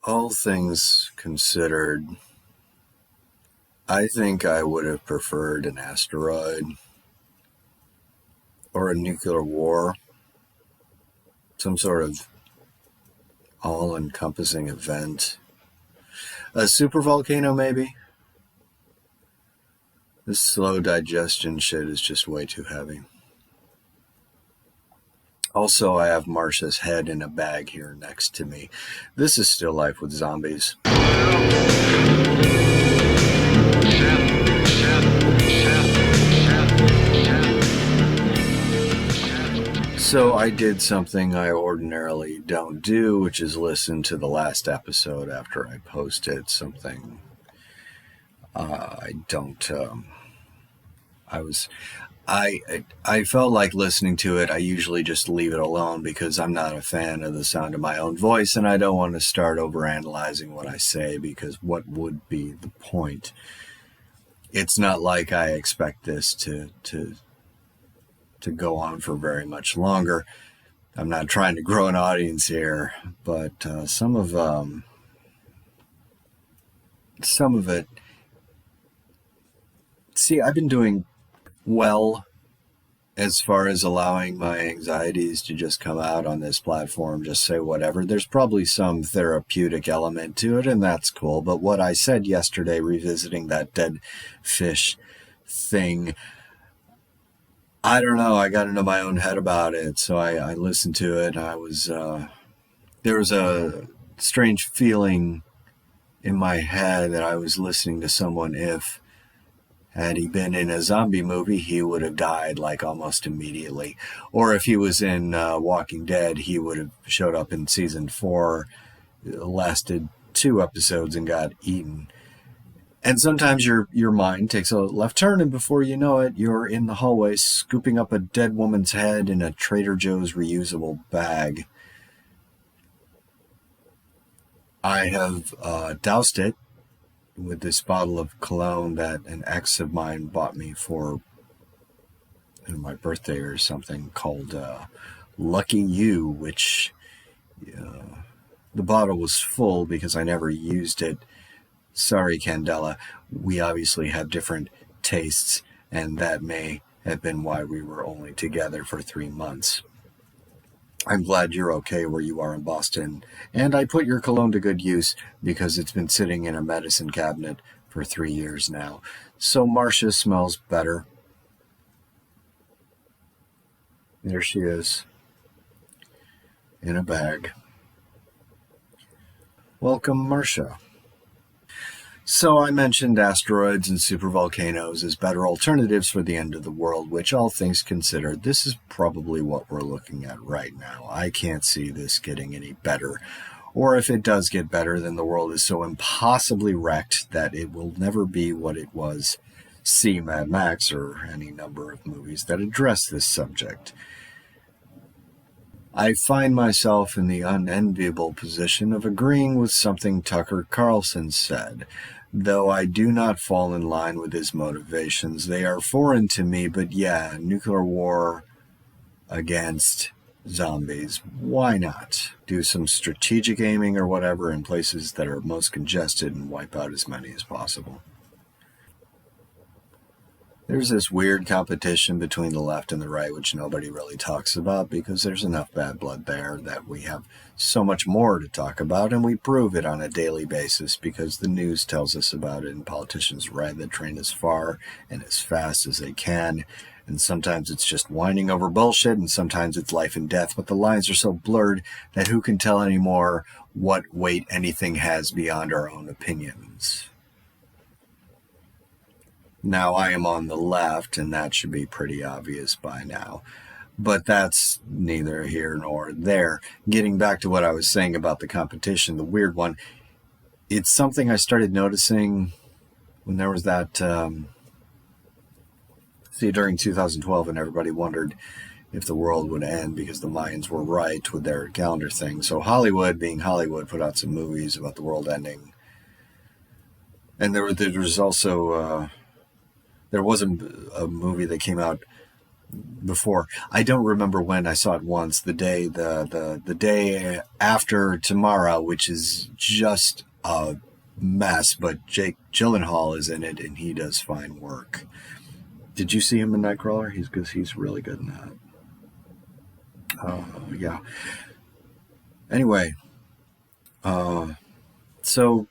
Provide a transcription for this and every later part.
All things considered, I think I would have preferred an asteroid or a nuclear war, some sort of all encompassing event. A supervolcano, maybe? This slow digestion shit is just way too heavy. Also, I have Marcia's head in a bag here next to me. This is Still Life with Zombies. So I did something I ordinarily don't do, which is listen to the last episode after I post it. Something I don't. I felt like listening to it. I usually just leave it alone because I'm not a fan of the sound of my own voice, and I don't want to start overanalyzing what I say because what would be the point? It's not like I expect this to go on for very much longer. I'm not trying to grow an audience here, but some of it. See, I've been doing well as far as allowing my anxieties to just come out on this platform, just say whatever. There's probably some therapeutic element to it, and that's cool. But what I said yesterday, revisiting that dead fish thing, I don't know. I got into my own head about it, so I listened to it. There was a strange feeling in my head that I was listening to someone. If had he been in a zombie movie, he would have died like almost immediately. Or if he was in Walking Dead, he would have showed up in season 4, lasted 2 episodes, and got eaten. And sometimes your mind takes a left turn, and before you know it, you're in the hallway scooping up a dead woman's head in a Trader Joe's reusable bag. I have doused it with this bottle of cologne that an ex of mine bought me for my birthday or something, called Lucky You, which the bottle was full because I never used it. Sorry, Candela, we obviously have different tastes, and that may have been why we were only together for 3 months. I'm glad you're okay where you are in Boston, and I put your cologne to good use because it's been sitting in a medicine cabinet for 3 years now. So Marcia smells better. There she is, in a bag. Welcome, Marcia. So I mentioned asteroids and supervolcanoes as better alternatives for the end of the world, which, all things considered, this is probably what we're looking at right now. I can't see this getting any better. Or if it does get better, then the world is so impossibly wrecked that it will never be what it was. See Mad Max or any number of movies that address this subject. I find myself in the unenviable position of agreeing with something Tucker Carlson said. Though I do not fall in line with his motivations, they are foreign to me, but yeah, nuclear war against zombies. Why not? Do some strategic aiming or whatever in places that are most congested and wipe out as many as possible. There's this weird competition between the left and the right, which nobody really talks about because there's enough bad blood there that we have so much more to talk about, and we prove it on a daily basis because the news tells us about it, and politicians ride the train as far and as fast as they can, and sometimes it's just whining over bullshit, and sometimes it's life and death, but the lines are so blurred that who can tell anymore what weight anything has beyond our own opinions? Now, I am on the left, and that should be pretty obvious by now. But that's neither here nor there. Getting back to what I was saying about the competition, the weird one, it's something I started noticing when there was that, during 2012, and everybody wondered if the world would end because the Mayans were right with their calendar thing. So Hollywood, being Hollywood, put out some movies about the world ending. And there was also... there was a movie that came out before. I don't remember when. I saw it once, the day after tomorrow, which is just a mess, but Jake Gyllenhaal is in it and he does fine work. Did you see him in Nightcrawler? He's really good in that. Yeah. Anyway, so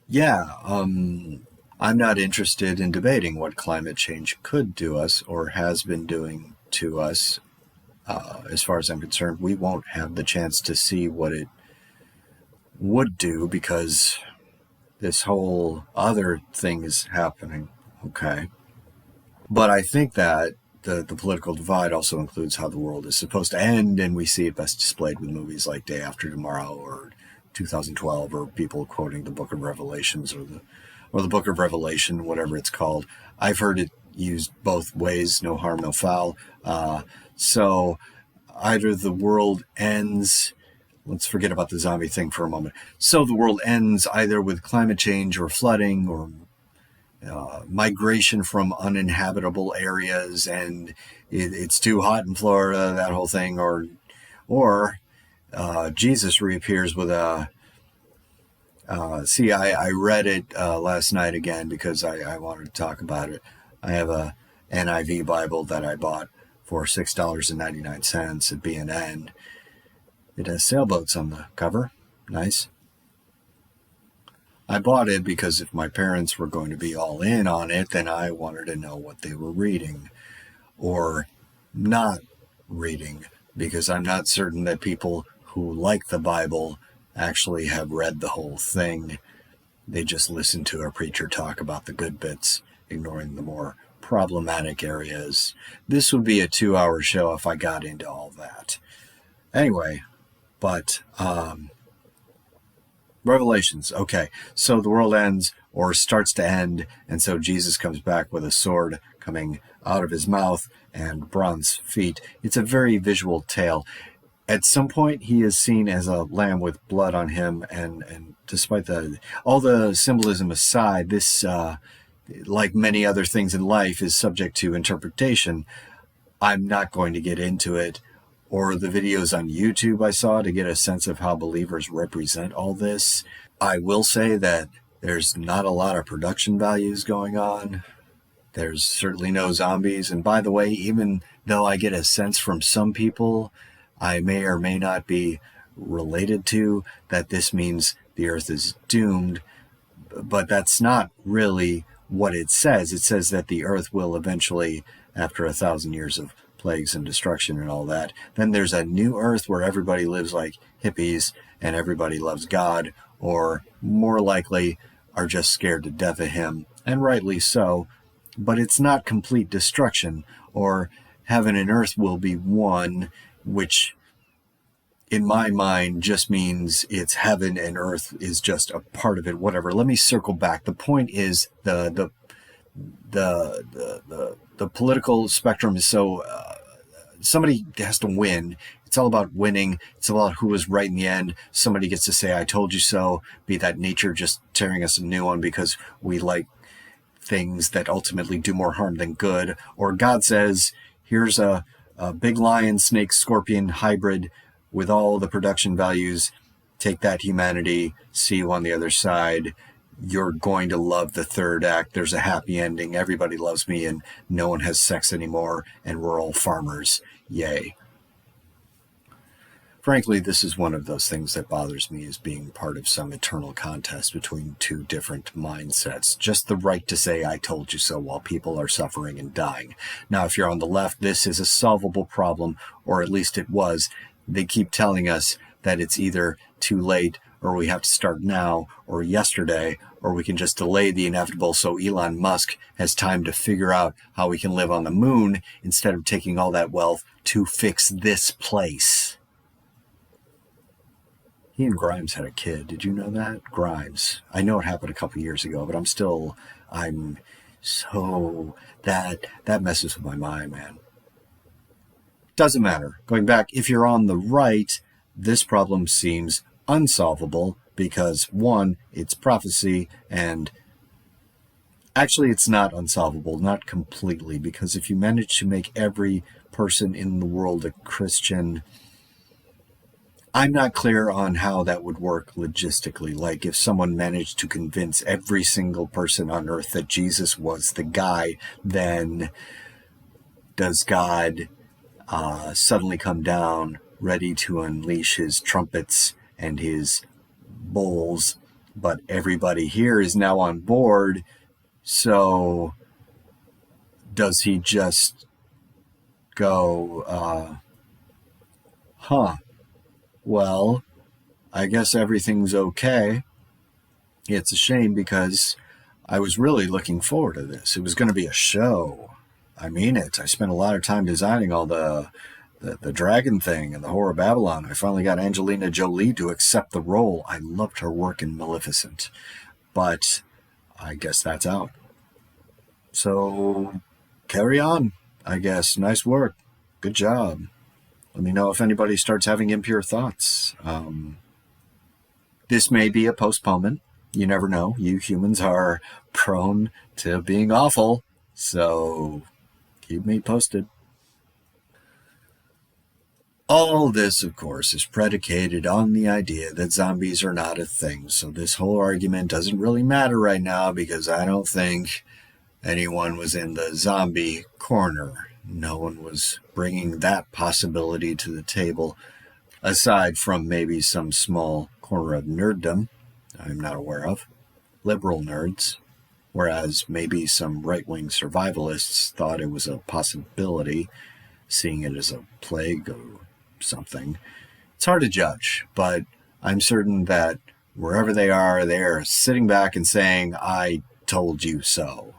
yeah, I'm not interested in debating what climate change could do us or has been doing to us. As far as I'm concerned, we won't have the chance to see what it would do because this whole other thing is happening. Okay. But I think that the political divide also includes how the world is supposed to end, and we see it best displayed with movies like Day After Tomorrow or 2012, or people quoting the Book of Revelations or the Book of Revelation, whatever it's called. I've heard it used both ways, no harm, no foul. So either the world ends, let's forget about the zombie thing for a moment. So the world ends either with climate change or flooding or migration from uninhabitable areas, and it's too hot in Florida, that whole thing, or Jesus reappears with a. I read it last night again because I wanted to talk about it. I have a NIV Bible that I bought for $6.99 at B&N. It has sailboats on the cover. Nice. I bought it because if my parents were going to be all in on it, then I wanted to know what they were reading or not reading, because I'm not certain that people who like the Bible actually have read the whole thing. They just listen to a preacher talk about the good bits, ignoring the more problematic areas. This would be a 2-hour show if I got into all that. Anyway, but Revelations. Okay, so the world ends or starts to end, and so Jesus comes back with a sword coming out of his mouth and bronze feet. It's a very visual tale. At some point, he is seen as a lamb with blood on him, and despite all the symbolism aside, this, like many other things in life, is subject to interpretation. I'm not going to get into it, or the videos on YouTube I saw to get a sense of how believers represent all this. I will say that there's not a lot of production values going on. There's certainly no zombies. And by the way, even though I get a sense from some people I may or may not be related to that this means the earth is doomed, but that's not really what it says. It says that the earth will eventually, after 1,000 years of plagues and destruction and all that, then there's a new earth where everybody lives like hippies and everybody loves God, or more likely are just scared to death of him, and rightly so. But it's not complete destruction, or heaven and earth will be one, which in my mind just means it's heaven and earth is just a part of it, whatever. Let me circle back. The point is the political spectrum is so somebody has to win. It's all about winning. It's about who was right in the end. Somebody gets to say, I told you so, be that nature just tearing us a new one because we like things that ultimately do more harm than good. Or God says, here's a big lion, snake, scorpion hybrid with all the production values. Take that, humanity. See you on the other side. You're going to love the third act. There's a happy ending. Everybody loves me and no one has sex anymore and we're all farmers. Yay. Frankly, this is one of those things that bothers me, as being part of some eternal contest between two different mindsets. Just the right to say, I told you so, while people are suffering and dying. Now, if you're on the left, this is a solvable problem, or at least it was. They keep telling us that it's either too late, or we have to start now, or yesterday, or we can just delay the inevitable so Elon Musk has time to figure out how we can live on the moon instead of taking all that wealth to fix this place. He and Grimes had a kid. Did you know that? Grimes. I know it happened a couple years ago, but I'm so, that messes with my mind, man. Doesn't matter. Going back, if you're on the right, this problem seems unsolvable because, one, it's prophecy, and Actually, it's not unsolvable, not completely, because if you manage to make every person in the world a Christian, I'm not clear on how that would work logistically. Like, if someone managed to convince every single person on earth that Jesus was the guy, then does God suddenly come down ready to unleash his trumpets and his bowls? But everybody here is now on board, so does he just go, well, I guess everything's okay. It's a shame because I was really looking forward to this. It was going to be a show. I mean it. I spent a lot of time designing all the dragon thing and the Whore of Babylon. I finally got Angelina Jolie to accept the role. I loved her work in Maleficent. But I guess that's out. So carry on, I guess. Nice work. Good job. Let me know if anybody starts having impure thoughts. This may be a postponement. You never know. You humans are prone to being awful. So keep me posted. All this, of course, is predicated on the idea that zombies are not a thing. So this whole argument doesn't really matter right now because I don't think anyone was in the zombie corner. No one was bringing that possibility to the table, aside from maybe some small corner of nerddom I'm not aware of, liberal nerds, whereas maybe some right-wing survivalists thought it was a possibility, seeing it as a plague or something. It's hard to judge, but I'm certain that wherever they are sitting back and saying, I told you so.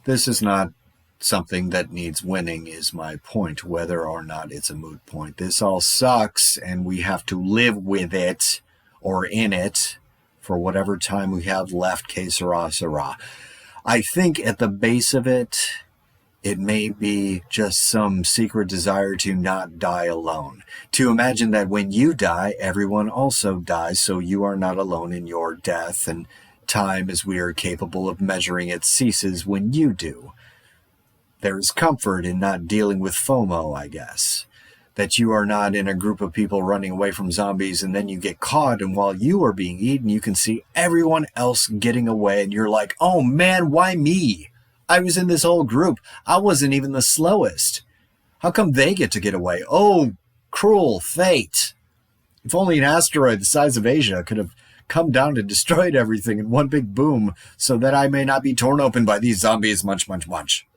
This is not something that needs winning, is my point, whether or not it's a moot point. This all sucks, and we have to live with it or in it for whatever time we have left, que sera, sera. I think at the base of it, it may be just some secret desire to not die alone. To imagine that when you die, everyone also dies, so you are not alone in your death, and time, as we are capable of measuring it, ceases when you do. There is comfort in not dealing with FOMO, I guess. That you are not in a group of people running away from zombies and then you get caught, and while you are being eaten, you can see everyone else getting away and you're like, oh man, why me? I was in this whole group. I wasn't even the slowest. How come they get away? Oh, cruel fate. If only an asteroid the size of Asia could have come down and destroyed everything in one big boom so that I may not be torn open by these zombies. Munch, munch, munch.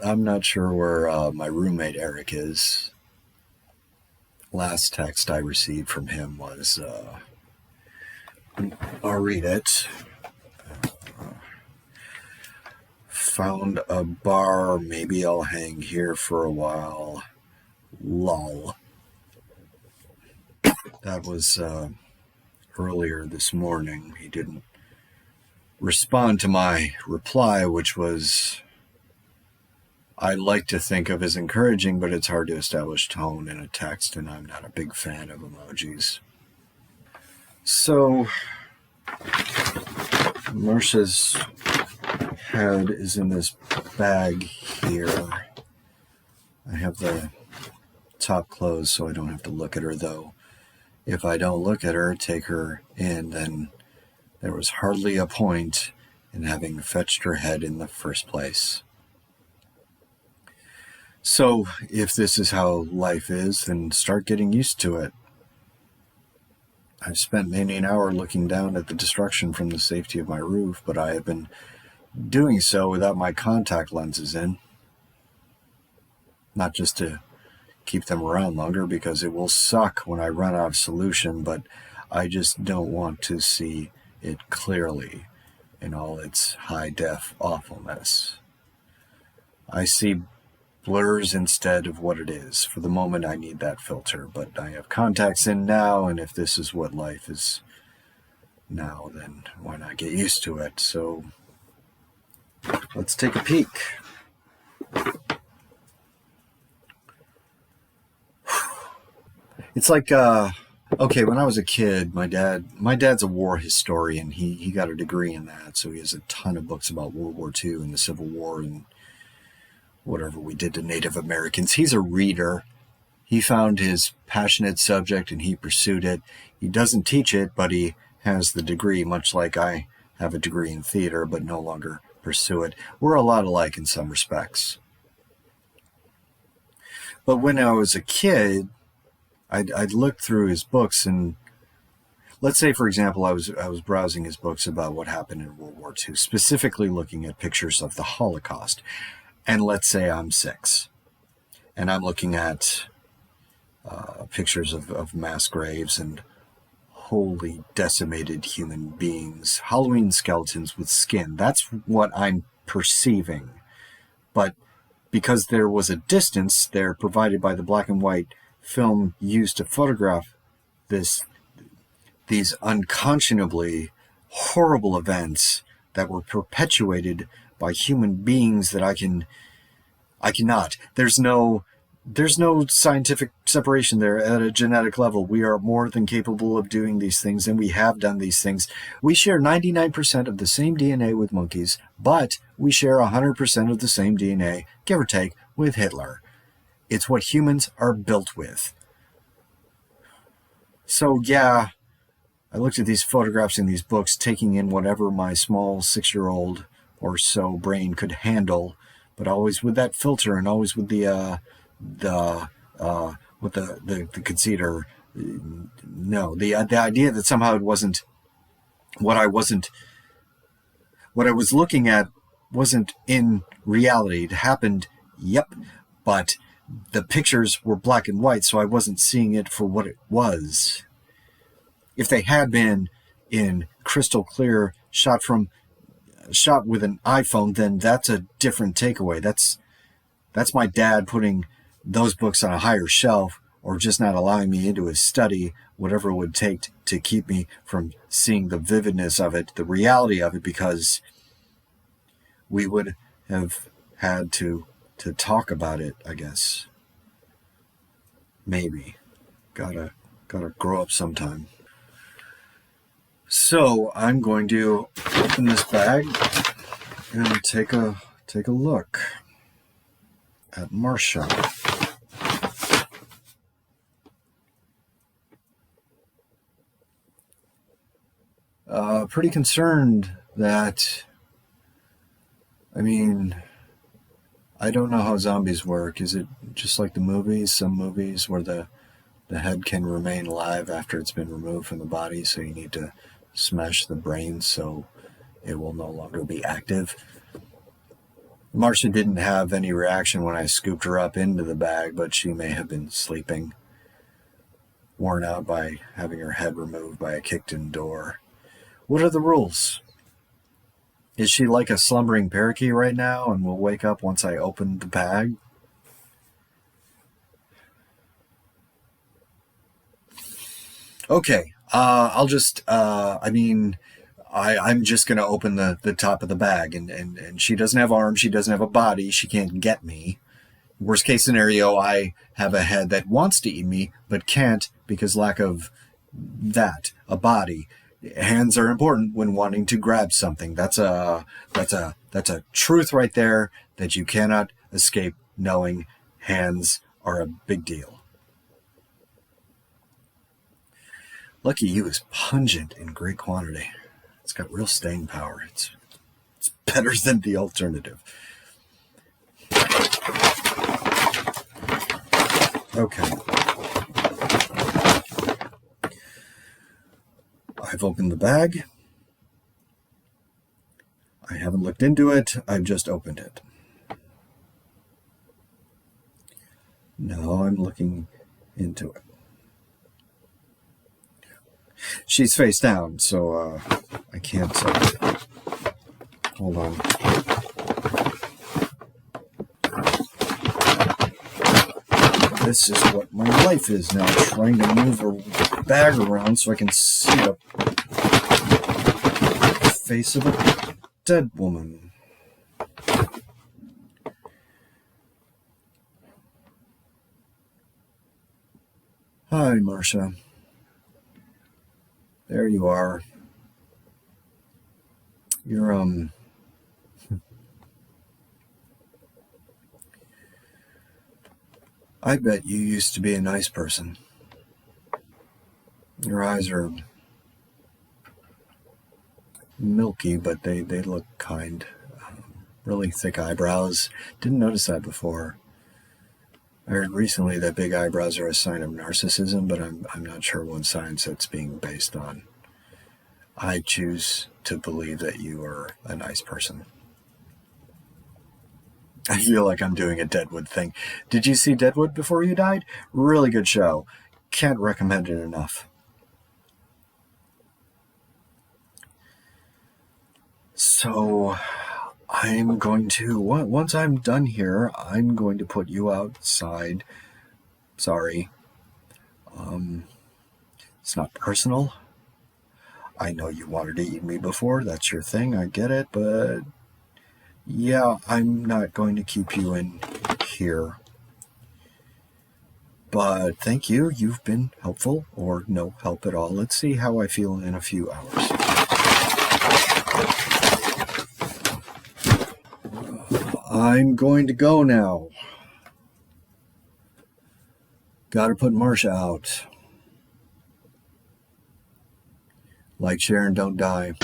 I'm not sure where my roommate Eric is. Last text I received from him was, I'll read it. Found a bar, maybe I'll hang here for a while. Lol. That was earlier this morning. He didn't respond to my reply, which was, I like to think of as encouraging, but it's hard to establish tone in a text, and I'm not a big fan of emojis. So, Marsha's head is in this bag here. I have the top closed so I don't have to look at her, though. If I don't look at her, take her in, then there was hardly a point in having fetched her head in the first place. So, if this is how life is, then start getting used to it. I've spent many an hour looking down at the destruction from the safety of my roof, but I have been doing so without my contact lenses in. Not just to keep them around longer, because it will suck when I run out of solution, but I just don't want to see it clearly in all its high-def awfulness. I see blurs instead of what it is. For the moment, I need that filter, but I have contacts in now, and if this is what life is now, then why not get used to it? So let's take a peek. It's like, okay, when I was a kid, my dad's a war historian. He got a degree in that, so he has a ton of books about World War II and the Civil War and whatever we did to Native Americans. He's a reader. He found his passionate subject and he pursued it. He doesn't teach it, but he has the degree, much like I have a degree in theater, but no longer pursue it. We're a lot alike in some respects. But when I was a kid, I'd look through his books, and let's say, for example, I was browsing his books about what happened in World War II, specifically looking at pictures of the Holocaust. And let's say I'm 6, and I'm looking at pictures of mass graves and wholly decimated human beings, Halloween skeletons with skin. That's what I'm perceiving. But because there was a distance there provided by the black and white film used to photograph these unconscionably horrible events that were perpetuated by human beings that I cannot. There's no scientific separation there at a genetic level. We are more than capable of doing these things, and we have done these things. We share 99% of the same DNA with monkeys, but we share 100% of the same DNA, give or take, with Hitler. It's what humans are built with. So yeah, I looked at these photographs in these books, taking in whatever my small 6-year-old or so brain could handle, but always with that filter and always with the conceit, or no, the idea that somehow it wasn't what I was looking at wasn't in reality. It happened, yep, but the pictures were black and white, so I wasn't seeing it for what it was. If they had been in crystal clear, shot with an iPhone, then that's a different takeaway. That's my dad putting those books on a higher shelf, or just not allowing me into his study, whatever it would take to keep me from seeing the vividness of it, the reality of it, because we would have had to talk about it, I guess. Maybe. Gotta grow up sometime. So I'm going to open this bag and take a look at Marcia. Pretty concerned that, I don't know how zombies work. Is it just like the movies? Some movies where the head can remain alive after it's been removed from the body, so you need to smash the brain so it will no longer be active. Marcia didn't have any reaction when I scooped her up into the bag, but she may have been sleeping, worn out by having her head removed by a kicked-in door. What are the rules? Is she like a slumbering parakeet right now and will wake up once I open the bag? Okay, I'll just, I'm just going to open the top of the bag, and she doesn't have arms, she doesn't have a body, she can't get me. Worst case scenario, I have a head that wants to eat me, but can't because lack of a body. Hands are important when wanting to grab something. That's a truth right there that you cannot escape knowing. Hands are a big deal. Lucky You is pungent in great quantity. It's got real staying power. It's better than the alternative. Okay. I've opened the bag. I haven't looked into it. I've just opened it. Now I'm looking into it. She's face down, so I can't. Hold on. This is what my life is now, trying to move a bag around so I can see the face of a dead woman. Hi, Marcia. There you are. You're, I bet you used to be a nice person. Your eyes are milky, but they look kind. Really thick eyebrows. Didn't notice that before. I heard recently that big eyebrows are a sign of narcissism, but I'm not sure what science that's being based on. I choose to believe that you are a nice person. I feel like I'm doing a Deadwood thing. Did you see Deadwood before you died? Really good show. Can't recommend it enough. So, I'm going to, once I'm done here, I'm going to put you outside. Sorry. It's not personal. I know you wanted to eat me before. That's your thing. I get it. But yeah, I'm not going to keep you in here. But thank you. You've been helpful, or no help at all. Let's see how I feel in a few hours. I'm going to go now. Gotta put Marcia out. Like, share, and don't die.